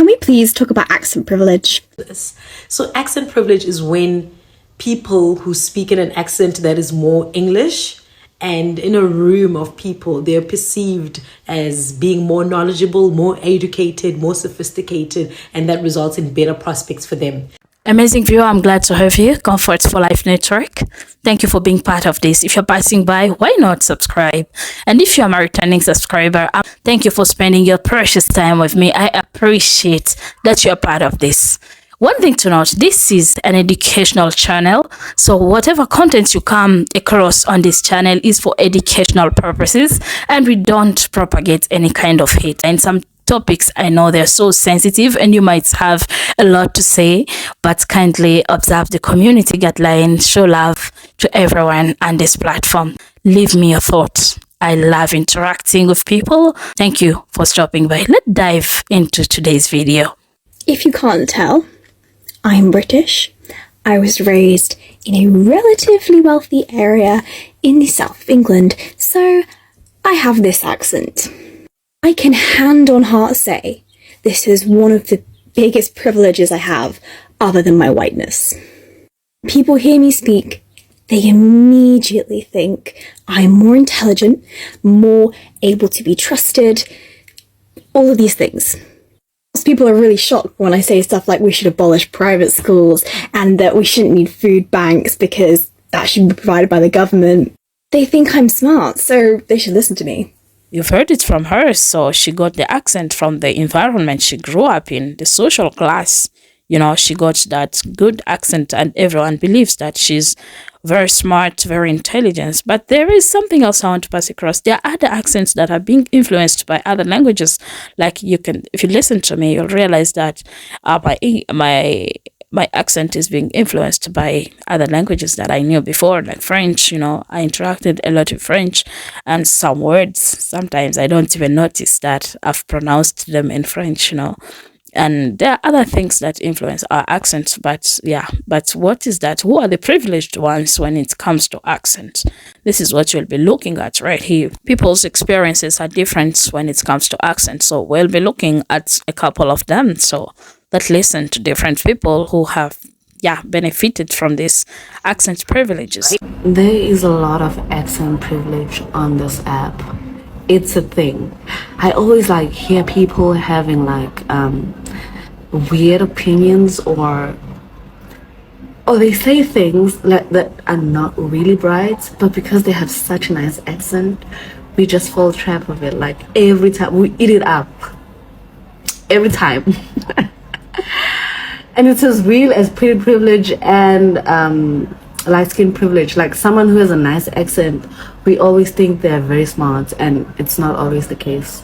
Can we please talk about accent privilege? So accent privilege is when people who speak in an accent that is more English, and in a room of people, they're perceived as being more knowledgeable, more educated, more sophisticated, and that results in better prospects for them. Amazing viewer, I'm glad to have you. Comfort for Life Network. Thank you for being part of this. If you're passing by, why not subscribe? And if you're a returning subscriber, thank you for spending your precious time with me. I appreciate that you're part of this. One thing to note, this is an educational channel, so whatever content you come across on this channel is for educational purposes, and we don't propagate any kind of hate. And some topics, I know they're so sensitive and you might have a lot to say, but kindly observe the community guidelines, show love to everyone on this platform. Leave me your thoughts. I love interacting with people. Thank you for stopping by. Let's dive into today's video. If you can't tell, I'm British. I was raised in a relatively wealthy area in the south of England, so I have this accent. I can hand on heart say this is one of the biggest privileges I have other than my whiteness. People hear me speak, they immediately think I'm more intelligent, more able to be trusted, all of these things. People are really shocked when I say stuff like we should abolish private schools and that we shouldn't need food banks because that should be provided by the government. They think I'm smart, so they should listen to me. You've heard it from her, so she got the accent from the environment she grew up in, the social class. You know, she got that good accent and everyone believes that she's very smart, very intelligent. But there is something else I want to pass across. There are other accents that are being influenced by other languages. Like you can, if you listen to me, you'll realize that my accent is being influenced by other languages that I knew before, like French. You know, I interacted a lot with French, and some words, sometimes I don't even notice that I've pronounced them in French, you know. And there are other things that influence our accents, but yeah, but what is that? Who are the privileged ones when it comes to accent? This is what you'll be looking at right here. People's experiences are different when it comes to accent, so we'll be looking at a couple of them. So let's listen to different people who have benefited from this accent privileges. There is a lot of accent privilege on this app. It's a thing. I always hear people having weird opinions or they say things that are not really right, but because they have such a nice accent, we just fall trap of it. Like every time we eat it up, every time. And it's as real as pretty privilege and light skin privilege. Like someone who has a nice accent, we always think they're very smart, and it's not always the case.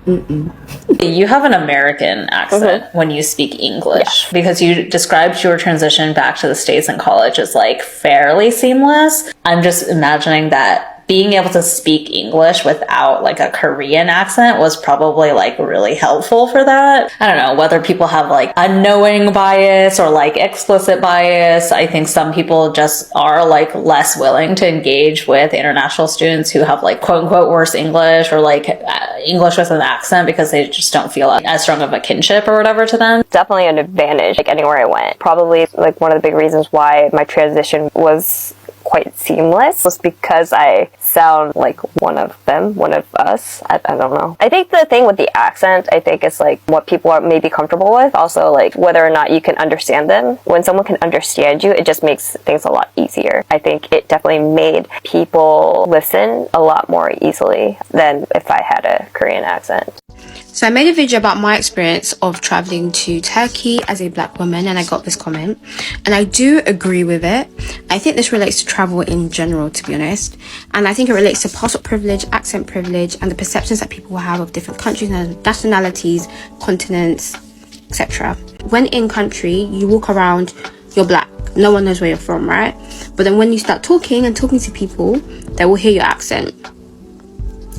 You have an American accent when you speak English, because you described your transition back to the States in college as like fairly seamless. I'm just imagining that being able to speak English without like a Korean accent was probably like really helpful for that. I don't know whether people have like a knowing bias or like explicit bias. I think some people just are like less willing to engage with international students who have like quote unquote worse English or like English with an accent because they just don't feel as strong of a kinship or whatever to them. Definitely an advantage like anywhere I went. Probably like one of the big reasons why my transition was quite seamless was because I sound like one of them, one of us. I don't know. I think the thing with the accent, I think is like what people are maybe comfortable with. Also like whether or not you can understand them. When someone can understand you, it just makes things a lot easier. I think it definitely made people listen a lot more easily than if I had a Korean accent. So I made a video about my experience of traveling to Turkey as a black woman, and I got this comment, and I do agree with it. I think this relates to travel in general, to be honest, and I think it relates to passport privilege, accent privilege, and the perceptions that people have of different countries and nationalities, continents, etc. When in country, you walk around, you're black, no one knows where you're from, right? But then when you start talking to people, they will hear your accent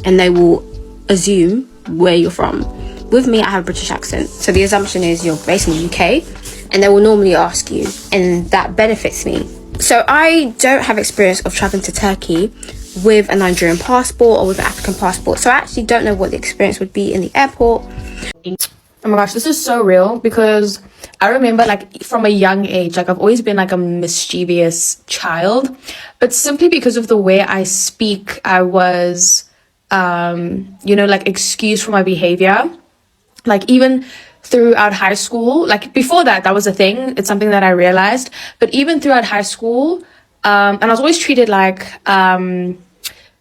and they will assume where you're from. With me, I have a British accent, so the assumption is you're based in the UK, and they will normally ask you, and that benefits me. So I don't have experience of traveling to Turkey with a Nigerian passport or with an African passport, so I actually don't know what the experience would be in the airport. Oh my gosh, this is so real because I remember like from a young age, like I've always been like a mischievous child, but simply because of the way I speak, I was, like excused for my behavior. Like even throughout high school, like before that was a thing. It's something that I realized, but even throughout high school, and I was always treated like I'm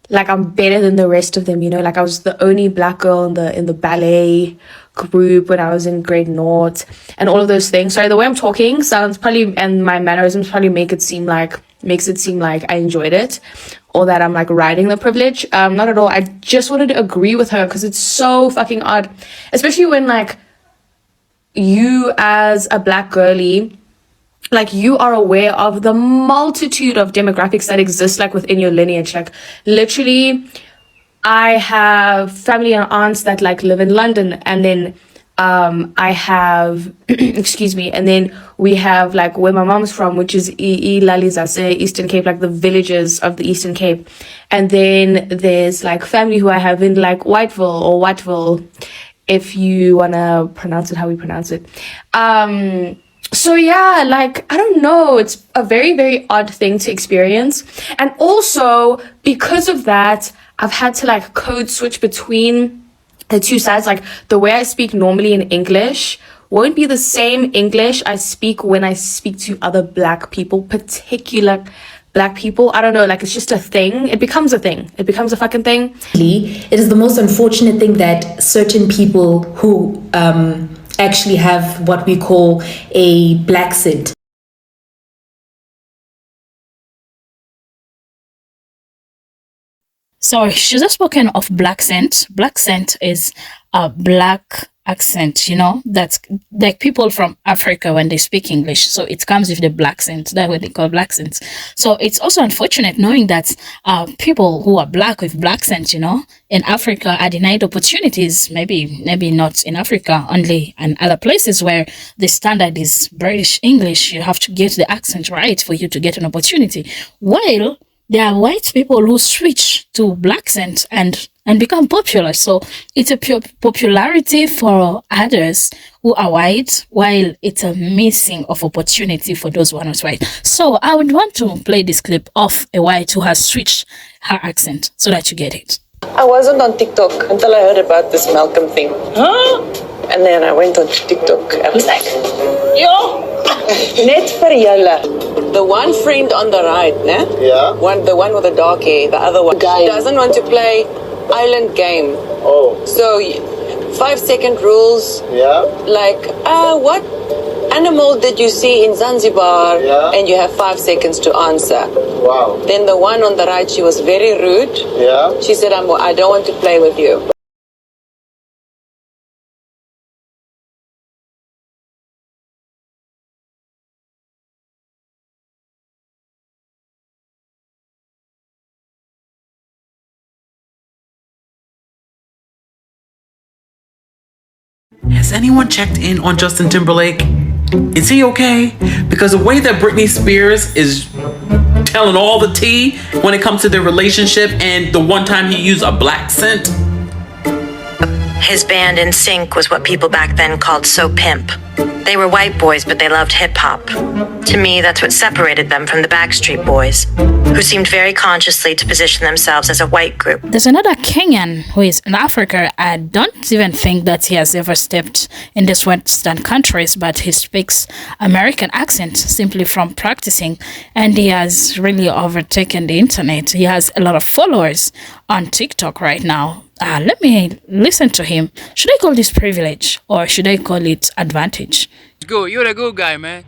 better than the rest of them, like I was the only black girl in the ballet group when I was in grade naught and all of those things. Sorry, the way I'm talking sounds probably, and my mannerisms probably makes it seem like I enjoyed it or that I'm like riding the privilege. Not at all. I just wanted to agree with her because it's so fucking odd, especially when like you as a black girly, like you are aware of the multitude of demographics that exist like within your lineage. Like literally I have family and aunts that like live in London, and then I have excuse me, and then we have like where my mom's from, which is Lalizase, Eastern Cape, like the villages of the Eastern Cape. And then there's like family who I have in like Whiteville, if you wanna pronounce it how we pronounce it. So yeah, like, I don't know, it's a very, very odd thing to experience. And also, because of that, I've had to like code switch between the two sides. Like the way I speak normally in English won't be the same English I speak when I speak to other black people, particular black people. I don't know, like it's just a thing. It becomes a thing. It becomes a fucking thing. It is the most unfortunate thing that certain people who actually have what we call a black scent. So she's just spoken of black scent. Black scent is a black accent, that's like people from Africa when they speak English. So it comes with the black scent. That's what they call black scent. So it's also unfortunate knowing that people who are black with black scent, in Africa are denied opportunities. Maybe not in Africa, only in other places where the standard is British English. You have to get the accent right for you to get an opportunity. While there are white people who switch to black scent and become popular. So it's a pure popularity for others who are white, while it's a missing of opportunity for those who are not white. So I would want to play this clip of a white who has switched her accent so that you get it. I wasn't on TikTok until I heard about this Malcolm thing. Huh? And then I went on TikTok. I was like, yo, net vir julle. The one friend on the right, né? Yeah. The one with the dark hair, the other one. Guy doesn't want to play island game. Oh. So 5-second rules. Yeah. Like, what animal did you see in Zanzibar? Yeah. And you have 5 seconds to answer. Wow. Then the one on the right, she was very rude. Yeah. She said, I don't want to play with you. Has anyone checked in on Justin Timberlake? Is he okay? Because the way that Britney Spears is telling all the tea when it comes to their relationship, and the one time he used a black scent. His band NSYNC was what people back then called So Pimp. They were white boys, but they loved hip-hop. To me, that's what separated them from the Backstreet Boys, who seemed very consciously to position themselves as a white group. There's another Kenyan who is in Africa. I don't even think that he has ever stepped in these Western countries, but he speaks American accent simply from practicing, and he has really overtaken the internet. He has a lot of followers on TikTok right now. Let me listen to him. Should I call this privilege or should I call it advantage? Good, you're the good guy, man.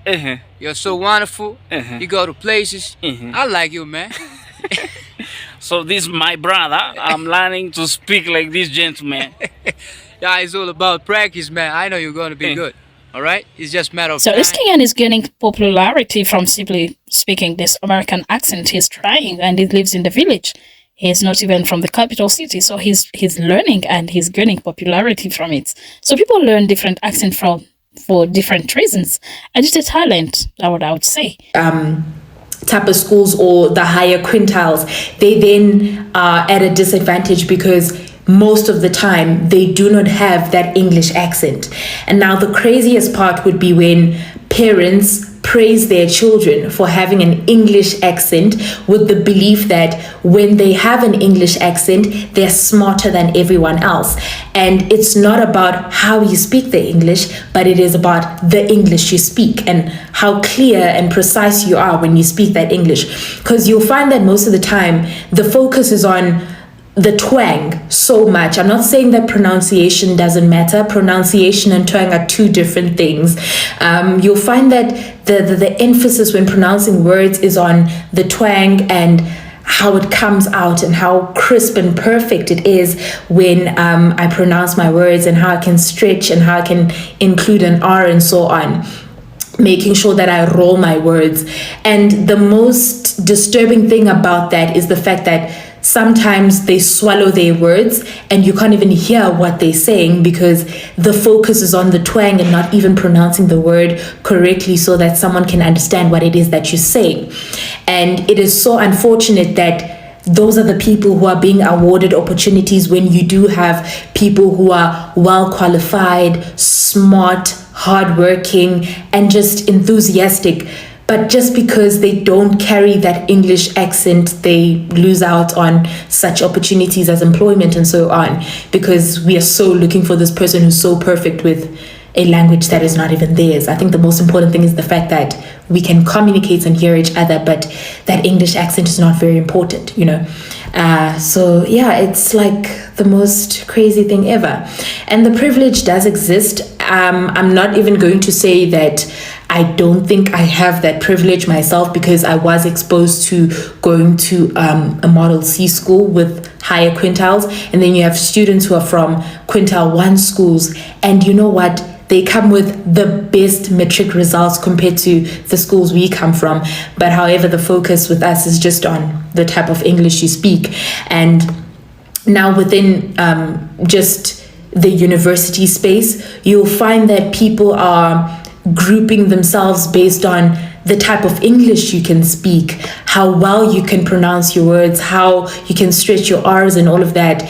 You're so wonderful. You go to places. I like you, man. So this is my brother. I'm learning to speak like this gentleman. Yeah, it's all about practice, man. I know you're going to be good. All right? It's just a matter of So time. this Kenyan is gaining popularity from simply speaking this American accent. He's trying, and he lives in the village. He's not even from the capital city, so he's learning and he's gaining popularity from it. So people learn different accents for different reasons, and it's a talent, I would say. Type of schools or the higher quintiles, they then are at a disadvantage because most of the time they do not have that English accent. And now the craziest part would be when parents praise their children for having an English accent with the belief that when they have an English accent, they're smarter than everyone else. And it's not about how you speak the English, but it is about the English you speak and how clear and precise you are when you speak that English. Because you'll find that most of the time, the focus is on the twang so much. I'm not saying that pronunciation doesn't matter. Pronunciation and twang are two different things. You'll find that the emphasis when pronouncing words is on the twang and how it comes out and how crisp and perfect it is when I pronounce my words, and how I can stretch and how I can include an R and so on, making sure that I roll my words. And the most disturbing thing about that is the fact that sometimes they swallow their words and you can't even hear what they're saying because the focus is on the twang and not even pronouncing the word correctly so that someone can understand what it is that you're saying. And it is so unfortunate that those are the people who are being awarded opportunities when you do have people who are well qualified, smart, hardworking, and just enthusiastic. But just because they don't carry that English accent, they lose out on such opportunities as employment and so on, because we are so looking for this person who's so perfect with a language that is not even theirs. I think the most important thing is the fact that we can communicate and hear each other, but that English accent is not very important, you know. So yeah, it's like the most crazy thing ever. And the privilege does exist. I'm not even going to say that I don't think I have that privilege myself, because I was exposed to going to a Model C school with higher quintiles, and then you have students who are from quintile 1 schools, and you know what? They come with the best metric results compared to the schools we come from. But however, the focus with us is just on the type of English you speak. And now within just the university space, you'll find that people are grouping themselves based on the type of English you can speak, how well you can pronounce your words, how you can stretch your R's and all of that.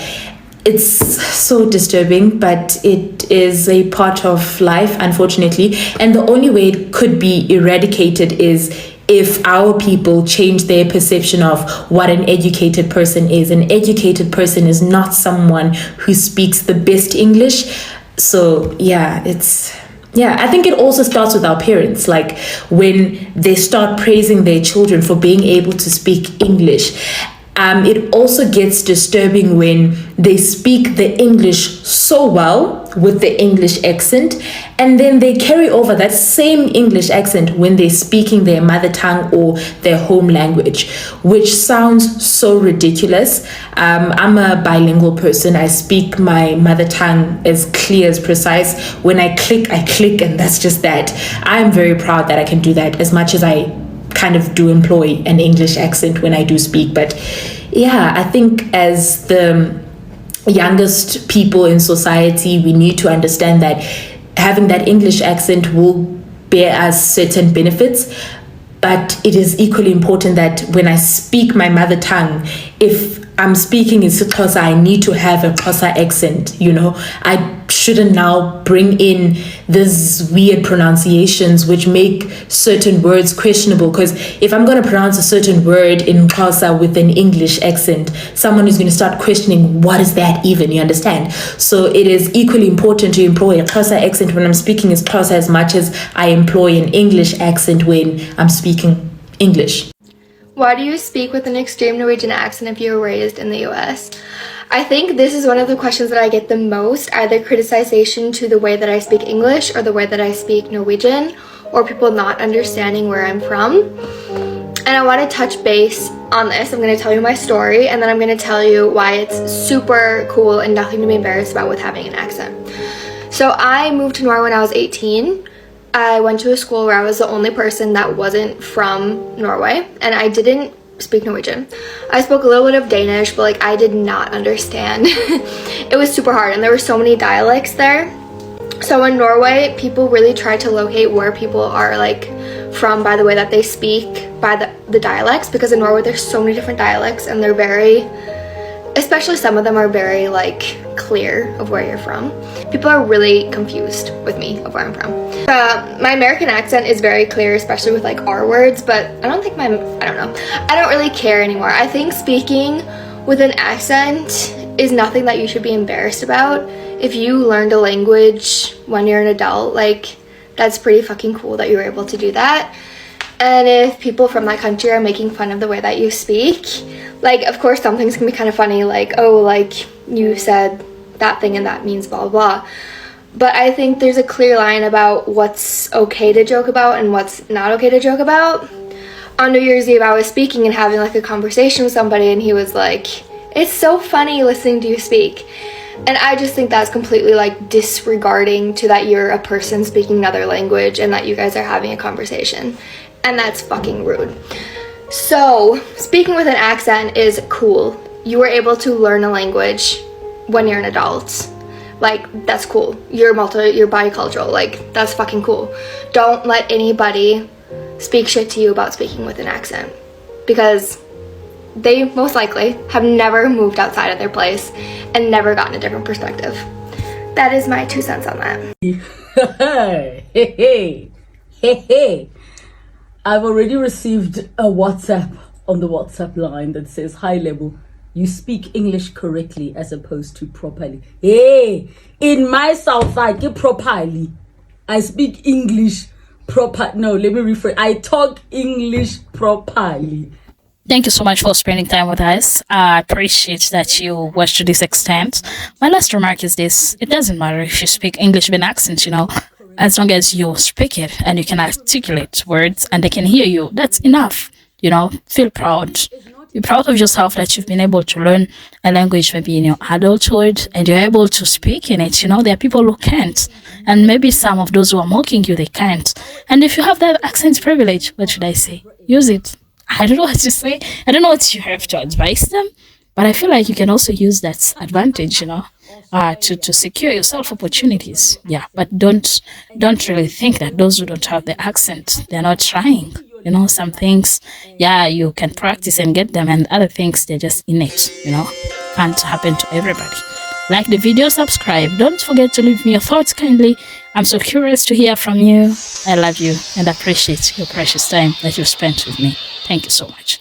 It's so disturbing, but it is a part of life, unfortunately. And the only way it could be eradicated is if our people change their perception of what an educated person is. An educated person is not someone who speaks the best English. So yeah, I think it also starts with our parents. Like when they start praising their children for being able to speak English. It also gets disturbing when they speak the English so well with the English accent, and then they carry over that same English accent when they're speaking their mother tongue or their home language, which sounds so ridiculous. I'm a bilingual person. I speak my mother tongue as clear, as precise. When I click, and that's just that. I'm very proud that I can do that, as much as I kind of do employ an English accent when I do speak. But yeah, I think as the youngest people in society, we need to understand that having that English accent will bear us certain benefits, but it is equally important that when I speak my mother tongue, if I'm speaking in Xhosa, I need to have a Xhosa accent, you know. I shouldn't now bring in these weird pronunciations which make certain words questionable, because if I'm going to pronounce a certain word in Xhosa with an English accent, someone is going to start questioning, what is that even, you understand? So it is equally important to employ a Xhosa accent when I'm speaking as Xhosa as much as I employ an English accent when I'm speaking English. Why do you speak with an extreme Norwegian accent if you were raised in the US? I think this is one of the questions that I get the most, either criticization to the way that I speak English or the way that I speak Norwegian, or people not understanding where I'm from. And I want to touch base on this. I'm going to tell you my story, and then I'm going to tell you why it's super cool and nothing to be embarrassed about with having an accent. So I moved to Norway when I was 18. I went to a school where I was the only person that wasn't from Norway, and I didn't speak Norwegian. I spoke a little bit of Danish, but like I did not understand. It was super hard, and there were so many dialects there. So in Norway, people really try to locate where people are like from by the way that they speak, by the dialects, because in Norway there's so many different dialects, and they're very especially some of them are very like clear of where you're from. People are really confused with me of where I'm from. My American accent is very clear, especially with like R words, but I don't know. I don't really care anymore. I think speaking with an accent is nothing that you should be embarrassed about. If you learned a language when you're an adult, like that's pretty fucking cool that you were able to do that. And if people from that country are making fun of the way that you speak, like of course some things can be kind of funny, like, oh, like you said that thing and that means blah blah blah. But I think there's a clear line about what's okay to joke about and what's not okay to joke about. On New Year's Eve I was speaking and having like a conversation with somebody, and he was like, it's so funny listening to you speak. And I just think that's completely like disregarding to that you're a person speaking another language and that you guys are having a conversation. And that's fucking rude. So speaking with an accent is cool. You were able to learn a language when you're an adult. Like that's cool. You're bicultural. Like that's fucking cool. Don't let anybody speak shit to you about speaking with an accent, because they most likely have never moved outside of their place and never gotten a different perspective. That is my 2 cents on that. Hey. I've already received a WhatsApp on the WhatsApp line that says, hi Lebo, you speak English correctly as opposed to properly. Hey, in my south side, get properly. I speak English proper. No, let me rephrase. I talk English properly. Thank you so much for spending time with us. I appreciate that you watched to this extent. My last remark is this: it doesn't matter if you speak English with an accent, as long as you speak it and you can articulate words and they can hear you, that's enough. Feel proud. Be proud of yourself that you've been able to learn a language maybe in your adulthood and you're able to speak in it. There are people who can't. And maybe some of those who are mocking you, they can't. And if you have that accent privilege, what should I say? Use it. I don't know what to say. I don't know what you have to advise them. But I feel like you can also use that advantage, to secure yourself opportunities. Yeah, but don't really think that those who don't have the accent, they're not trying. Some things, yeah, you can practice and get them, and other things, they're just innate, can't happen to everybody. Like the video, subscribe. Don't forget to leave me your thoughts kindly. I'm so curious to hear from you. I love you and appreciate your precious time that you've spent with me. Thank you so much.